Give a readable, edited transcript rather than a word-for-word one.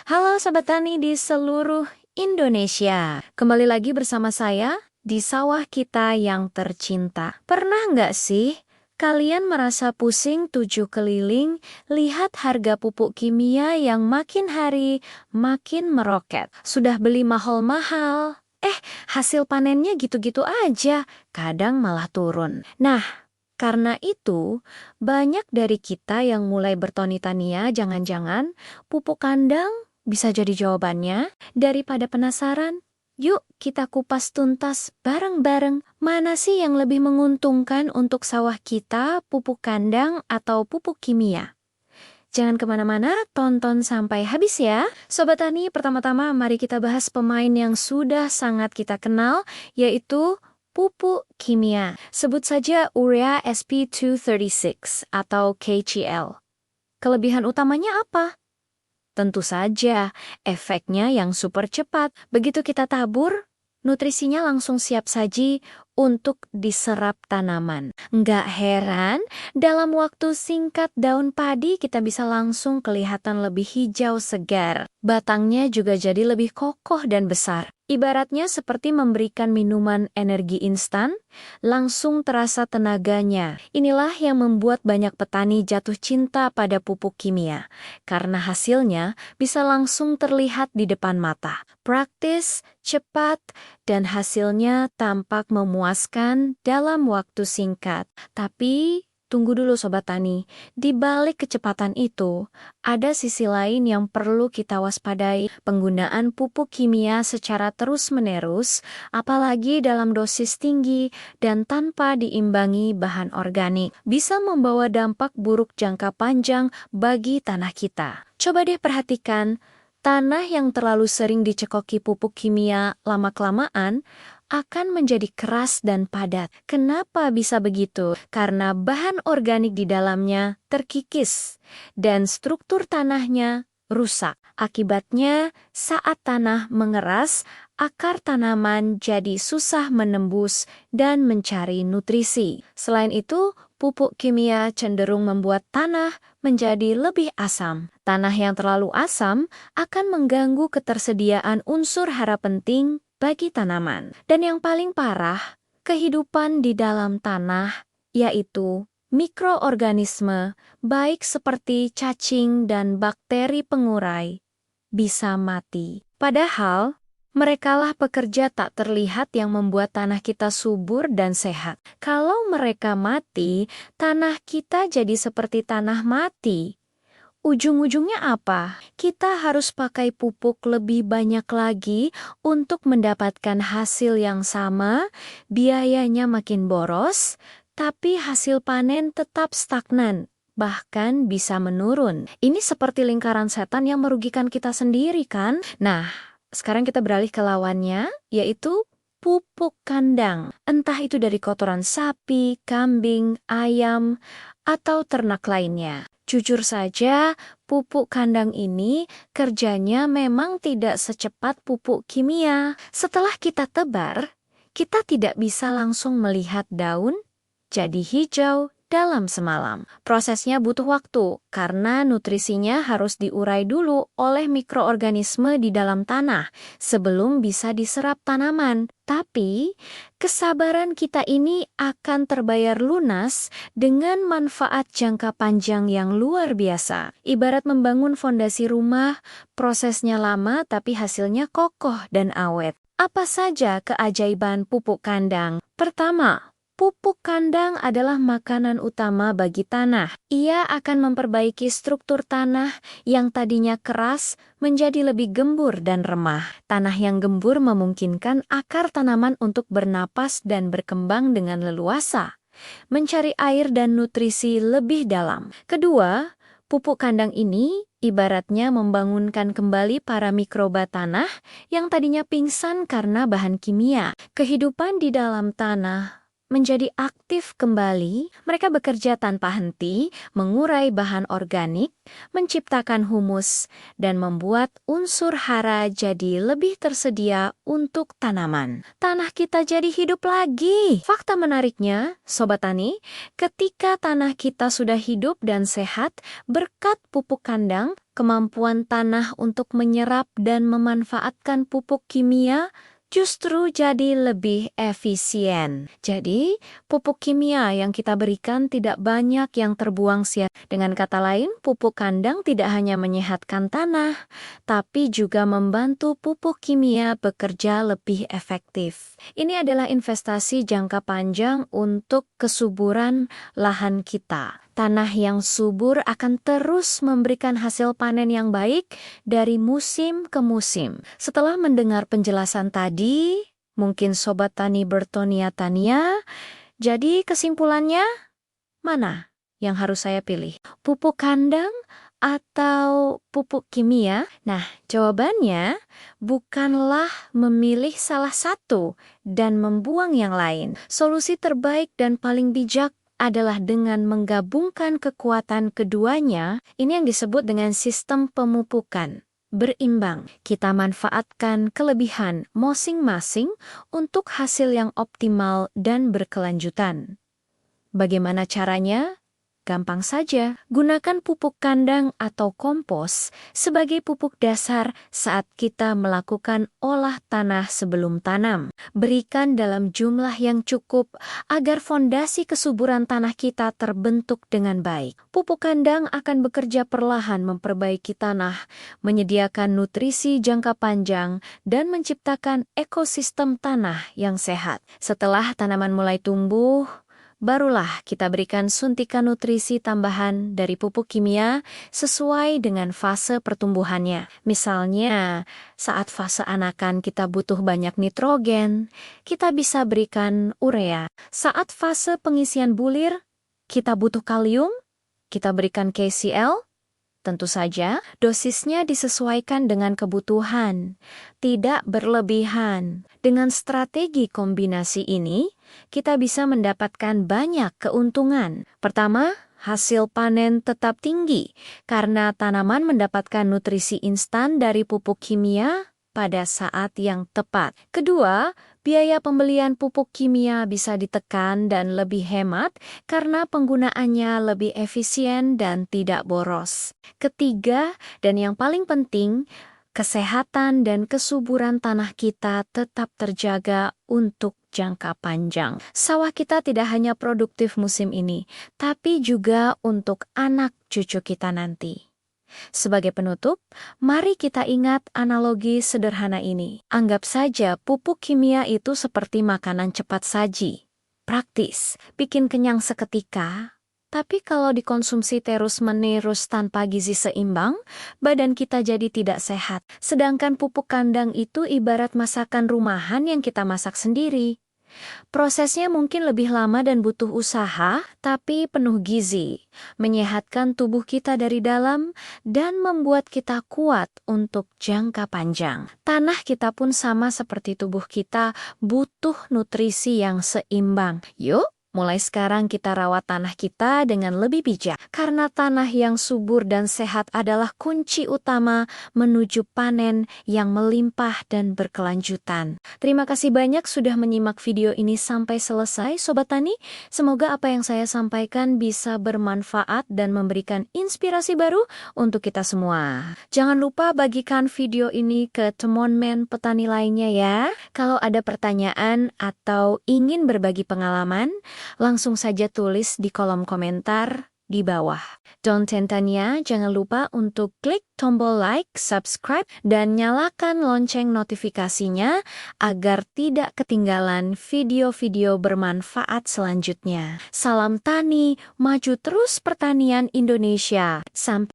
Halo Sobat Tani di seluruh Indonesia. Kembali lagi bersama saya di sawah kita yang tercinta. Pernah nggak sih kalian merasa pusing tujuh keliling lihat harga pupuk kimia yang makin hari makin meroket? Sudah beli mahal-mahal. Hasil panennya gitu-gitu aja, kadang malah turun. Nah, karena itu, banyak dari kita yang mulai bertani-tania, jangan-jangan pupuk kandang bisa jadi jawabannya. Daripada penasaran, yuk kita kupas tuntas bareng-bareng. Mana sih yang lebih menguntungkan untuk sawah kita, pupuk kandang atau pupuk kimia? Jangan kemana-mana, tonton sampai habis ya. Sobat Tani, pertama-tama mari kita bahas pemain yang sudah sangat kita kenal, yaitu pupuk kimia. Sebut saja urea SP236 atau KCl. Kelebihan utamanya apa? Tentu saja, efeknya yang super cepat. Begitu kita tabur, nutrisinya langsung siap saji untuk diserap tanaman. Nggak heran, dalam waktu singkat daun padi kita bisa langsung kelihatan lebih hijau segar. Batangnya juga jadi lebih kokoh dan besar. Ibaratnya seperti memberikan minuman energi instan, langsung terasa tenaganya. Inilah yang membuat banyak petani jatuh cinta pada pupuk kimia, karena hasilnya bisa langsung terlihat di depan mata. Praktis, cepat, dan hasilnya tampak memuaskan dalam waktu singkat. Tapi, tunggu dulu Sobat Tani, di balik kecepatan itu, ada sisi lain yang perlu kita waspadai. Penggunaan pupuk kimia secara terus-menerus, apalagi dalam dosis tinggi dan tanpa diimbangi bahan organik, bisa membawa dampak buruk jangka panjang bagi tanah kita. Coba deh perhatikan, tanah yang terlalu sering dicekoki pupuk kimia lama-kelamaan akan menjadi keras dan padat. Kenapa bisa begitu? Karena bahan organik di dalamnya terkikis dan struktur tanahnya rusak. Akibatnya, saat tanah mengeras, akar tanaman jadi susah menembus dan mencari nutrisi. Selain itu, pupuk kimia cenderung membuat tanah menjadi lebih asam. Tanah yang terlalu asam akan mengganggu ketersediaan unsur hara penting bagi tanaman. Dan yang paling parah, kehidupan di dalam tanah, yaitu mikroorganisme, baik seperti cacing dan bakteri pengurai, bisa mati. Padahal, merekalah pekerja tak terlihat yang membuat tanah kita subur dan sehat. Kalau mereka mati, tanah kita jadi seperti tanah mati. Ujung-ujungnya apa? Kita harus pakai pupuk lebih banyak lagi untuk mendapatkan hasil yang sama, biayanya makin boros, tapi hasil panen tetap stagnan, bahkan bisa menurun. Ini seperti lingkaran setan yang merugikan kita sendiri kan? Nah, sekarang kita beralih ke lawannya, yaitu pupuk kandang. Entah itu dari kotoran sapi, kambing, ayam, atau ternak lainnya. Jujur saja, pupuk kandang ini kerjanya memang tidak secepat pupuk kimia. Setelah kita tebar, kita tidak bisa langsung melihat daun jadi hijau dalam semalam. Prosesnya butuh waktu karena nutrisinya harus diurai dulu oleh mikroorganisme di dalam tanah sebelum bisa diserap tanaman. Tapi, kesabaran kita ini akan terbayar lunas dengan manfaat jangka panjang yang luar biasa. Ibarat membangun fondasi rumah, prosesnya lama tapi hasilnya kokoh dan awet. Apa saja keajaiban pupuk kandang? Pertama, pupuk kandang adalah makanan utama bagi tanah. Ia akan memperbaiki struktur tanah yang tadinya keras menjadi lebih gembur dan remah. Tanah yang gembur memungkinkan akar tanaman untuk bernapas dan berkembang dengan leluasa, mencari air dan nutrisi lebih dalam. Kedua, pupuk kandang ini ibaratnya membangunkan kembali para mikroba tanah yang tadinya pingsan karena bahan kimia. Kehidupan di dalam tanah menjadi aktif kembali. Mereka bekerja tanpa henti, mengurai bahan organik, menciptakan humus, dan membuat unsur hara jadi lebih tersedia untuk tanaman. Tanah kita jadi hidup lagi. Fakta menariknya, Sobat Tani, ketika tanah kita sudah hidup dan sehat, berkat pupuk kandang, kemampuan tanah untuk menyerap dan memanfaatkan pupuk kimia justru jadi lebih efisien. Jadi, pupuk kimia yang kita berikan tidak banyak yang terbuang sia. Dengan kata lain, pupuk kandang tidak hanya menyehatkan tanah, tapi juga membantu pupuk kimia bekerja lebih efektif. Ini adalah investasi jangka panjang untuk kesuburan lahan kita. Tanah yang subur akan terus memberikan hasil panen yang baik dari musim ke musim. Setelah mendengar penjelasan tadi, mungkin Sobat Tani bertanya-tanya, jadi kesimpulannya, mana yang harus saya pilih? Pupuk kandang atau pupuk kimia? Nah, jawabannya bukanlah memilih salah satu dan membuang yang lain. Solusi terbaik dan paling bijak adalah dengan menggabungkan kekuatan keduanya. Ini yang disebut dengan sistem pemupukan berimbang. Kita manfaatkan kelebihan masing-masing untuk hasil yang optimal dan berkelanjutan. Bagaimana caranya? Gampang saja, gunakan pupuk kandang atau kompos sebagai pupuk dasar saat kita melakukan olah tanah sebelum tanam. Berikan dalam jumlah yang cukup agar fondasi kesuburan tanah kita terbentuk dengan baik. Pupuk kandang akan bekerja perlahan memperbaiki tanah, menyediakan nutrisi jangka panjang, dan menciptakan ekosistem tanah yang sehat. Setelah tanaman mulai tumbuh, barulah kita berikan suntikan nutrisi tambahan dari pupuk kimia sesuai dengan fase pertumbuhannya. Misalnya, saat fase anakan kita butuh banyak nitrogen, kita bisa berikan urea. Saat fase pengisian bulir, kita butuh kalium, kita berikan KCl. Tentu saja, dosisnya disesuaikan dengan kebutuhan, tidak berlebihan. Dengan strategi kombinasi ini, kita bisa mendapatkan banyak keuntungan. Pertama, hasil panen tetap tinggi karena tanaman mendapatkan nutrisi instan dari pupuk kimia pada saat yang tepat. Kedua, biaya pembelian pupuk kimia bisa ditekan dan lebih hemat karena penggunaannya lebih efisien dan tidak boros. Ketiga, dan yang paling penting, kesehatan dan kesuburan tanah kita tetap terjaga untuk jangka panjang. Sawah kita tidak hanya produktif musim ini, tapi juga untuk anak cucu kita nanti. Sebagai penutup, mari kita ingat analogi sederhana ini. Anggap saja pupuk kimia itu seperti makanan cepat saji. Praktis, bikin kenyang seketika. Tapi kalau dikonsumsi terus-menerus tanpa gizi seimbang, badan kita jadi tidak sehat. Sedangkan pupuk kandang itu ibarat masakan rumahan yang kita masak sendiri. Prosesnya mungkin lebih lama dan butuh usaha, tapi penuh gizi, menyehatkan tubuh kita dari dalam, dan membuat kita kuat untuk jangka panjang. Tanah kita pun sama seperti tubuh kita, butuh nutrisi yang seimbang. Yuk, mulai sekarang kita rawat tanah kita dengan lebih bijak, karena tanah yang subur dan sehat adalah kunci utama menuju panen yang melimpah dan berkelanjutan. Terima kasih banyak sudah menyimak video ini sampai selesai, Sobat Tani. Semoga apa yang saya sampaikan bisa bermanfaat dan memberikan inspirasi baru untuk kita semua. Jangan lupa bagikan video ini ke teman-teman petani lainnya ya. Kalau ada pertanyaan atau ingin berbagi pengalaman, langsung saja tulis di kolom komentar di bawah. Don't Tanya, jangan lupa untuk klik tombol like, subscribe, dan nyalakan lonceng notifikasinya agar tidak ketinggalan video-video bermanfaat selanjutnya. Salam tani, maju terus pertanian Indonesia. Sampai